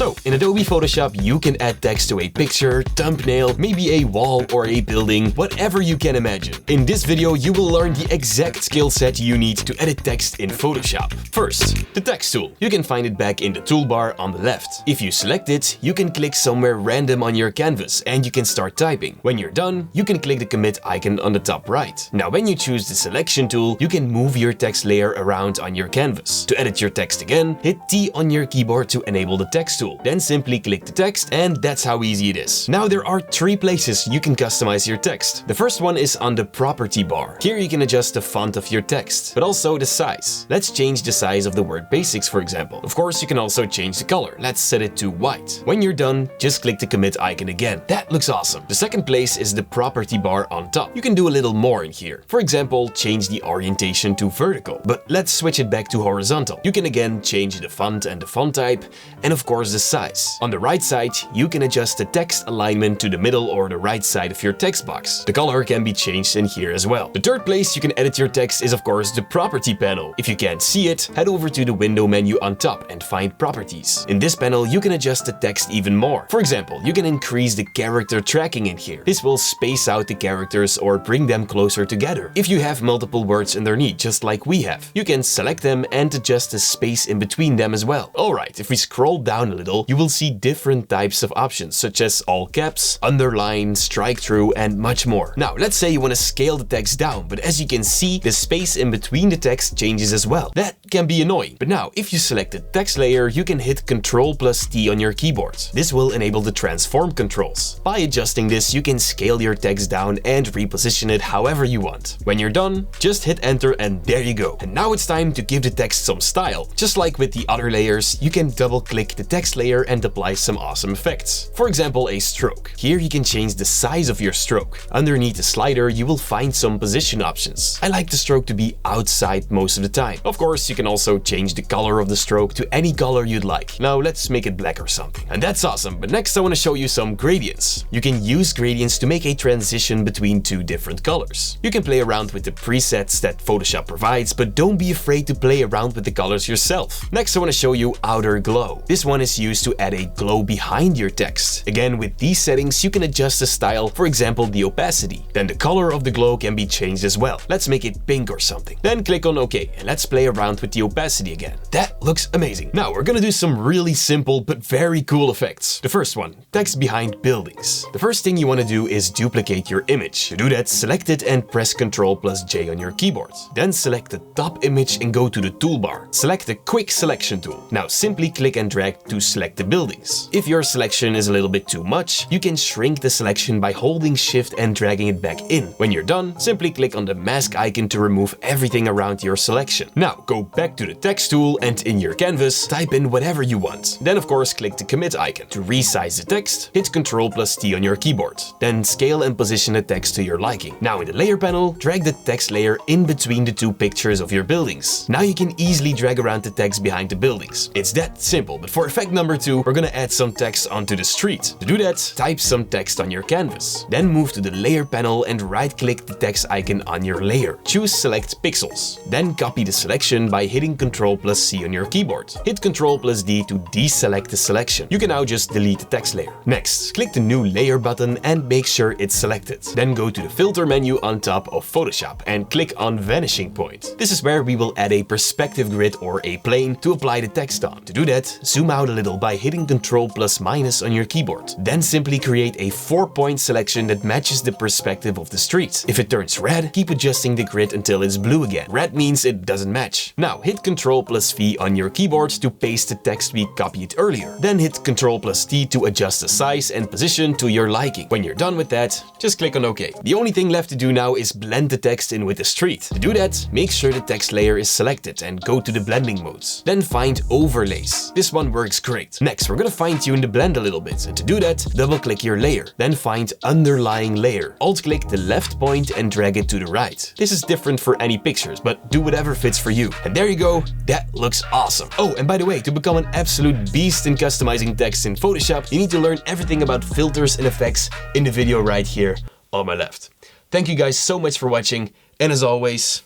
So in Adobe Photoshop, you can add text to a picture, thumbnail, maybe a wall or a building, whatever you can imagine. In this video, you will learn the exact skill set you need to edit text in Photoshop. First, the text tool. You can find it back in the toolbar on the left. If you select it, you can click somewhere random on your canvas and you can start typing. When you're done, you can click the commit icon on the top right. Now, when you choose the selection tool, you can move your text layer around on your canvas. To edit your text again, hit T on your keyboard to enable the text tool. Then simply click the text, and that's how easy it is. Now, there are 3 places you can customize your text. The first one is on the property bar. Here you can adjust the font of your text, but also the size. Let's change the size of the word basics, for example. Of course, you can also change the color. Let's set it to white. When you're done, just click the commit icon again. That looks awesome. The second place is the property bar on top. You can do a little more in here. For example, change the orientation to vertical, but let's switch it back to horizontal. You can again change the font and the font type, and of course the size. On the right side, you can adjust the text alignment to the middle or the right side of your text box. The color can be changed in here as well. The third place you can edit your text is of course the property panel. If you can't see it, head over to the window menu on top and find properties. In this panel, you can adjust the text even more. For example, you can increase the character tracking in here. This will space out the characters or bring them closer together. If you have multiple words underneath, just like we have, you can select them and adjust the space in between them as well. Alright, if we scroll down a little, you will see different types of options, such as all caps, underline, strike through, and much more. Now, let's say you want to scale the text down, but as you can see, the space in between the text changes as well. That can be annoying. But now, if you select the text layer, you can hit Ctrl+T on your keyboard. This will enable the transform controls. By adjusting this, you can scale your text down and reposition it however you want. When you're done, just hit enter and there you go. And now it's time to give the text some style. Just like with the other layers, you can double-click the text layer and apply some awesome effects. For example, a stroke. Here you can change the size of your stroke. Underneath the slider, you will find some position options. I like the stroke to be outside most of the time. Of course, you can also change the color of the stroke to any color you'd like. Now let's make it black or something. And that's awesome, but next I want to show you some gradients. You can use gradients to make a transition between 2 different colors. You can play around with the presets that Photoshop provides, but don't be afraid to play around with the colors yourself. Next I want to show you outer glow. This one is used to add a glow behind your text. Again, with these settings, you can adjust the style, for example, the opacity. Then the color of the glow can be changed as well. Let's make it pink or something. Then click on OK, and let's play around with the opacity again. That looks amazing. Now we're gonna do some really simple but very cool effects. The first one, text behind buildings. The first thing you want to do is duplicate your image. To do that, select it and press Ctrl+J on your keyboard. Then select the top image and go to the toolbar. Select the quick selection tool. Now simply click and drag to select the buildings. If your selection is a little bit too much, you can shrink the selection by holding Shift and dragging it back in. When you're done, simply click on the mask icon to remove everything around your selection. Now go back to the text tool and in your canvas, type in whatever you want. Then of course click the commit icon. To resize the text, hit Ctrl+T on your keyboard. Then scale and position the text to your liking. Now in the layer panel, drag the text layer in between the 2 pictures of your buildings. Now you can easily drag around the text behind the buildings. It's that simple, but for effect number 2, we're gonna add some text onto the street. To do that, type some text on your canvas. Then move to the layer panel and right-click the text icon on your layer. Choose select pixels. Then copy the selection by hitting Ctrl+C on your keyboard. Hit Ctrl+D to deselect the selection. You can now just delete the text layer. Next, click the new layer button and make sure it's selected. Then go to the filter menu on top of Photoshop and click on vanishing point. This is where we will add a perspective grid or a plane to apply the text on. To do that, zoom out a little by hitting Ctrl+- on your keyboard. Then simply create a 4-point selection that matches the perspective of the street. If it turns red, keep adjusting the grid until it's blue again. Red means it doesn't match. Now hit Ctrl+V on your keyboard to paste the text we copied earlier. Then hit Ctrl+T to adjust the size and position to your liking. When you're done with that, just click on OK. The only thing left to do now is blend the text in with the street. To do that, make sure the text layer is selected and go to the blending modes. Then find overlays. This one works great. Next, we're gonna fine-tune the blend a little bit, and to do that, double-click your layer. Then find underlying layer. Alt-click the left point and drag it to the right. This is different for any pictures, but do whatever fits for you. And there you go. That looks awesome. Oh, and by the way, to become an absolute beast in customizing text in Photoshop, you need to learn everything about filters and effects in the video right here on my left. Thank you guys so much for watching, and as always,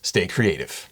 stay creative.